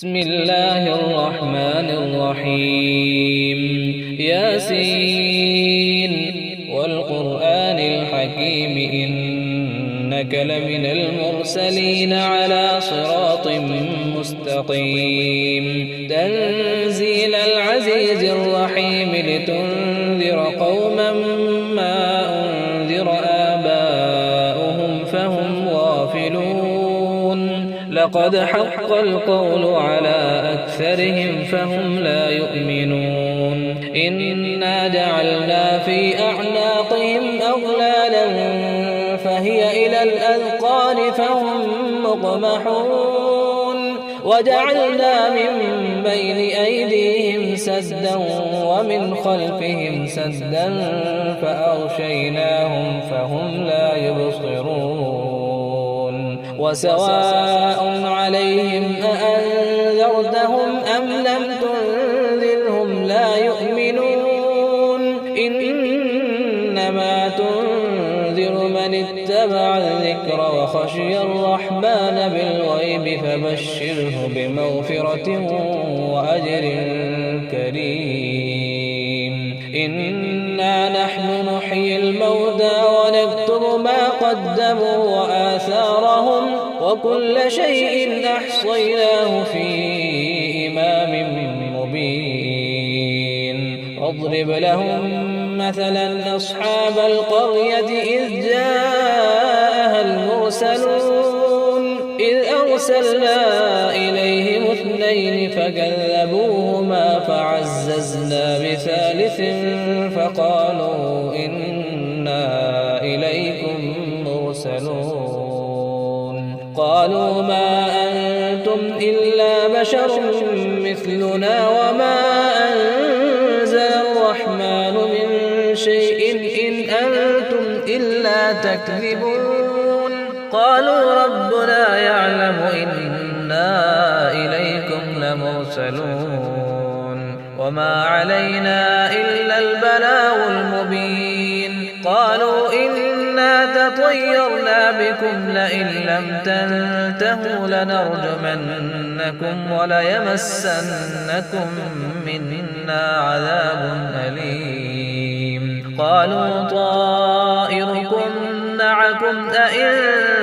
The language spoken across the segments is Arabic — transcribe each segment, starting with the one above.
بسم الله الرحمن الرحيم ياسين والقرآن الحكيم إنك لمن المرسلين على صراط مستقيم تنزيل العزيز الرحيم لتنذر قوما ما أنذر آباؤهم فهم غافلون لقد حق القول على أكثرهم فهم لا يؤمنون إنا جعلنا في أعناقهم أغلالا فهي إلى الأذقان فهم مقمحون وجعلنا من بين أيديهم سدا ومن خلفهم سدا فأغشيناهم فهم لا يبصرون وسواء عليهم أأنذرتهم أم لم تنذرهم لا يؤمنون إنما تنذر من اتبع الذكر وخشي الرحمن بالغيب فبشره بمغفرة وأجر كريم إنا نحن نحيي الموتى ونكتب ما قدموا وآثارهم وكل شيء أحصيناه في إمام مبين واضرب لهم مثلا أصحاب القرية إذ جاءها المرسلون إذ أرسلنا إليهم اثنين فكذبوهما فعززنا بثالث فقالوا إنا إليكم مرسلون قالوا ما أنتم إلا بشر مثلنا وما أنزل الرحمن من شيء إن أنتم إلا تكذبون قالوا ربنا يعلم إنا إليكم لمرسلون وما علينا إلا البلاغ المبين قالوا إنا تطيرنا بكم لئن لم تنتهوا لنرجمنكم وليمسنكم منا عذاب أليم قالوا طائركم معكم أئن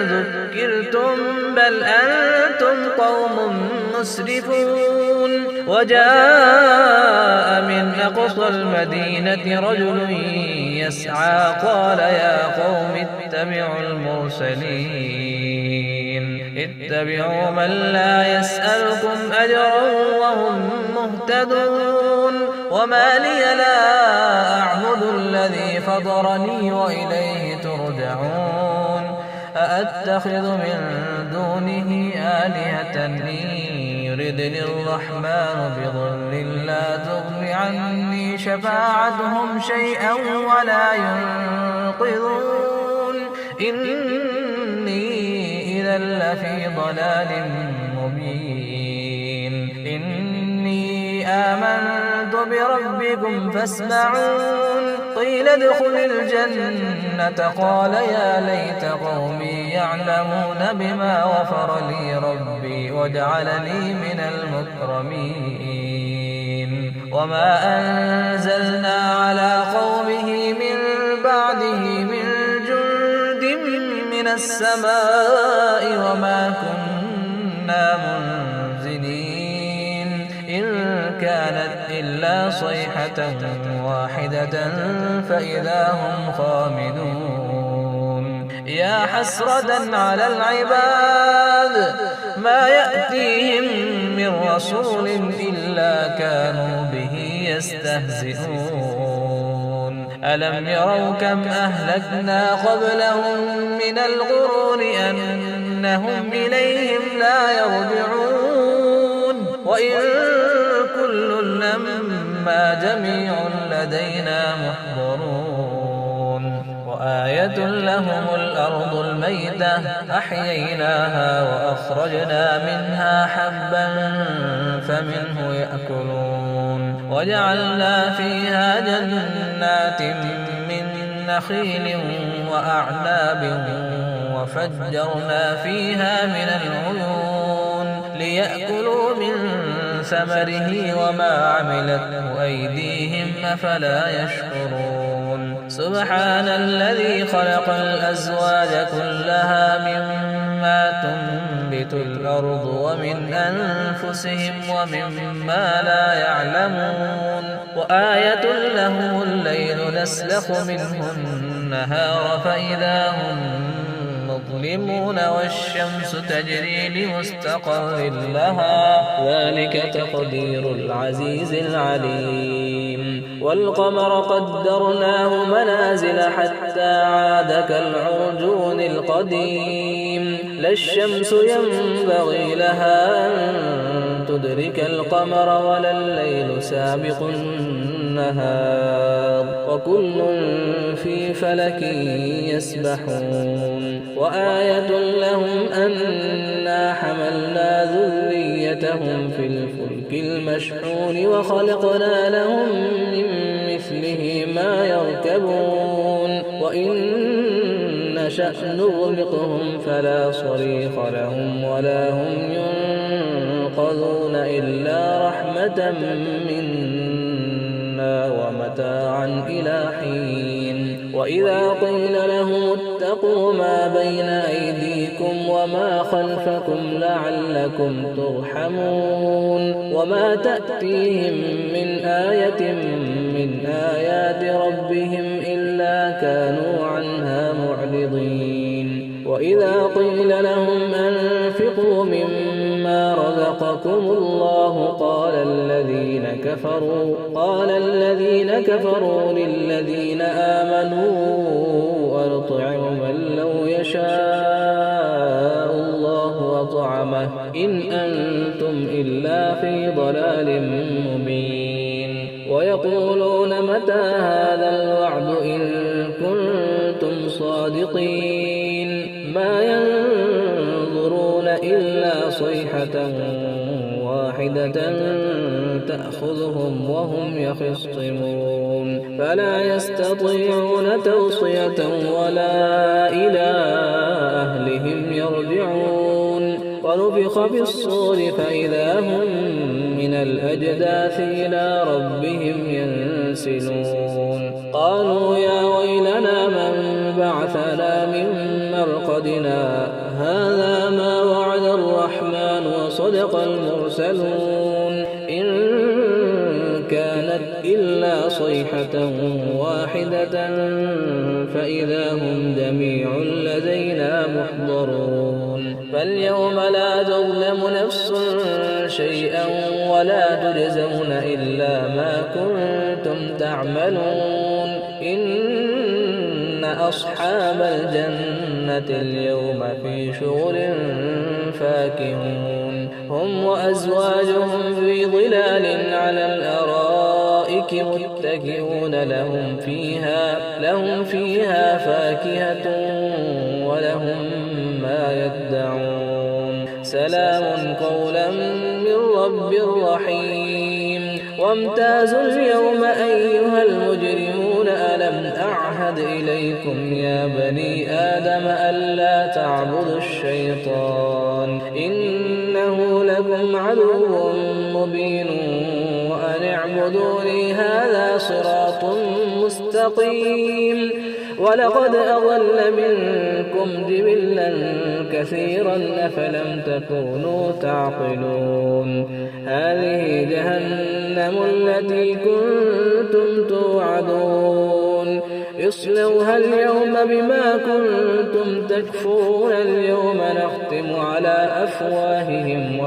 ذكرتم بل أنتم قوم مسرفون وجاء من أقصى المدينة رجل يسعى قال يا قوم اتبعوا المرسلين اتبعوا من لا يسألكم أجرا وهم مهتدون وما لي لا أعبد الذي فطرني وإليه ترجعون أأتخذ من دونه آلهة إن يردني الرحمن بضر لا تغن عني شفاعتهم شيئا ولا ينقذون إني إذا لفي ضلال مبين إني آمنت بربكم فاسمعون قيل ادخل الجنة قال يا ليت قومي يعلمون بما غفر لي ربي وجعلني من المكرمين وما أنزلنا على قومه من بعده من جند من السماء وما كنا منزلين إن كانت إلا صيحة واحدة فإذا هم خامدون يا حسرة على العباد ما يأتيهم من رسول إلا كانوا به يستهزئون ألم يروا كم أهلكنا قبلهم من القرون أنهم إليهم لا يرجعون وإن كل لما جميع لدينا محضرون وآية لهم الأرض الميتة أحييناها وأخرجنا منها حبا فمنه يأكلون وجعلنا فيها جنات من نخيل وأعناب وفجرنا فيها من العيون ليأكلوا من ثمره وما عملته أيديهم أفلا يشكرون سبحان الذي خلق الأزواج كلها مما تنبت الأرض ومن أنفسهم ومما لا يعلمون وآية لهم الليل نسلخ منه النهار فإذا هم مظلمون والشمس تجري لمستقر لها ذلك تقدير العزيز العليم والقمر قدرناه منازل حتى عاد كالعرجون القديم لا الشمس ينبغي لها أن تدرك القمر ولا الليل سابق النهار وكل في فلك يسبحون وآية لهم أنا حملنا ذريتهم في الفلك المشحون وخلقنا لهم من مثله ما يركبون وإن نشأ نغرقهم فلا صريخ لهم ولا هم ينقذون إلا رحمة منا ومتاعا إلى حين وإذا قيل لهم اتقوا ما بين أيديكم وما خلفكم لعلكم ترحمون وما تأتيهم من آية من آيات ربهم إلا كانوا عنها معرضين وإذا قيل لهم أنفقوا مما رزقكم الله قال الذين كفروا للذين آمنوا أنطعم من لو يشاء الله أطعمه إن أنتم إلا في ضلال مبين ويقولون متى هذا الوعد إن كنتم صادقين ما ينظرون إلا صيحة واحدة تأخذهم وهم يخصمون فلا يستطيعون توصية ولا إلى أهلهم يرجعون ونفخ في الصور فإذا هم من الأجداث إلى ربهم ينسلون قالوا يا ويلنا من بعثنا من مرقدنا هذا ما وعد الرحمن وصدق المرسلون إن كانت إلا صيحة واحدة فإذا هم جميع لدينا محضرون فاليوم لا تظلم نفس شيئا ولا تجزون إلا ما كنتم تعملون إن أصحاب الجنة اليوم في شغل فاكهون هم وأزواجهم في ظلال على الأرائك متكئون لهم فيها فاكهة ولهم ما يدعون سلام قولا من رب رحيم وامتازوا اليوم أيها المجرمون ألم أعهد إليكم يا بني آدم ألا تعبدوا الشيطان إنه لكم عدو مبين وأن اعبدوني هذا صراط مستقيم ولقد أضل منكم جبلا كثيرا أفلم تكونوا تعقلون هذه جهنم التي كنتم توعدون اصلوها اليوم بما كنتم تكفرون اليوم نختم على أفواههم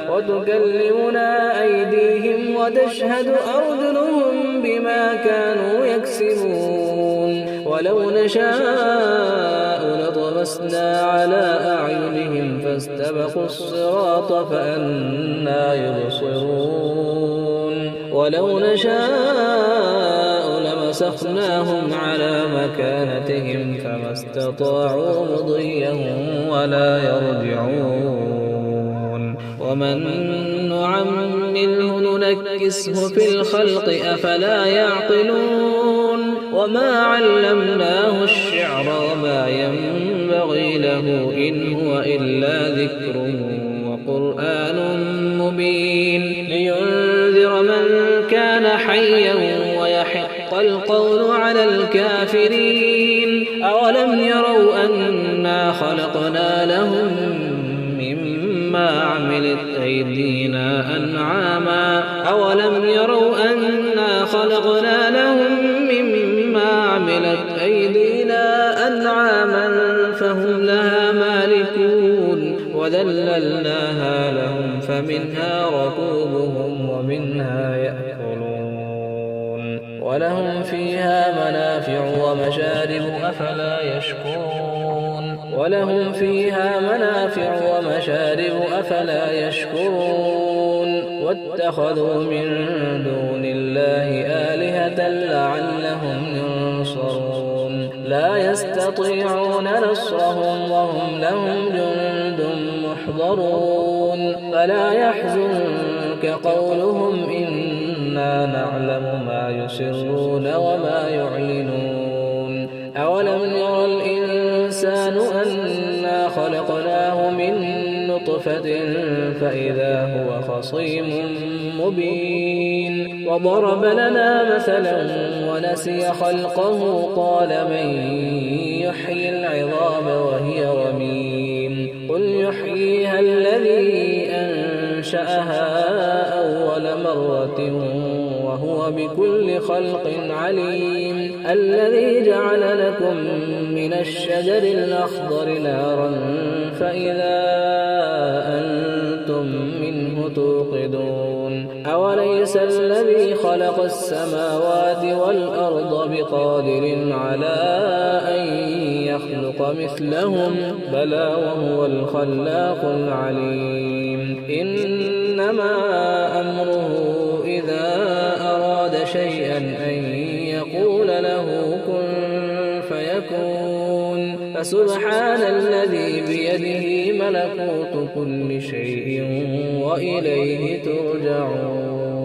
وتكلمنا أيديهم وتشهد أرجلهم بما كانوا يكسبون ولو نشاء لطمسنا على أعينهم فاستبقوا الصراط فأنى يبصرون ولو نشاء لمسخناهم على مكانتهم فما استطاعوا مضيا ولا يرجعون ومن نعمره ننكسه في الخلق أفلا يعقلون وما علمناه الشعر وما ينبغي له إن هو إلا ذكر قرآن مبين لينذر من كان حيا ويحق القول على الكافرين أولم يروا أنا خلقنا لهم مما عملت أيدينا أنعاما أولم يروا أنا خلقنا لهم مما عملت أيدينا أنعاما فهم لها مالكون وذللناها لهم فمنها ركوبهم ومنها يأكلون ولهم فيها منافع ومشارب أفلا يشكرون ولهم فيها منافع ومشارب أفلا يشكرون واتخذوا من دون الله آلهة لعلهم ينصرون لا يستطيعون نصرهم وهم لهم جند محضرون فلا يحزنك قولهم إنا نعلم ما يسرون وما يعلنون أولم ير الإنسان أنا خلقناه من نطفة فإذا هو خصيم مبين وضرب لنا مثلا ونسي خلقه قال من يحيي العظام وهي رميم قل يحييها الذي أنشأها أول مرة وهو بكل خلق عليم الذي جعل لكم من الشجر الأخضر نارا فإذا أنتم منه توقدون أوليس الذي خلق السماوات والأرض بقادر على أن يخلق مثلهم بلى وهو الخلاق العليم إنما أمره إذا أراد شيئا أن يقول له كن فيكون فسبحان الذي بيده ملكوت كل شيء وإليه ترجعون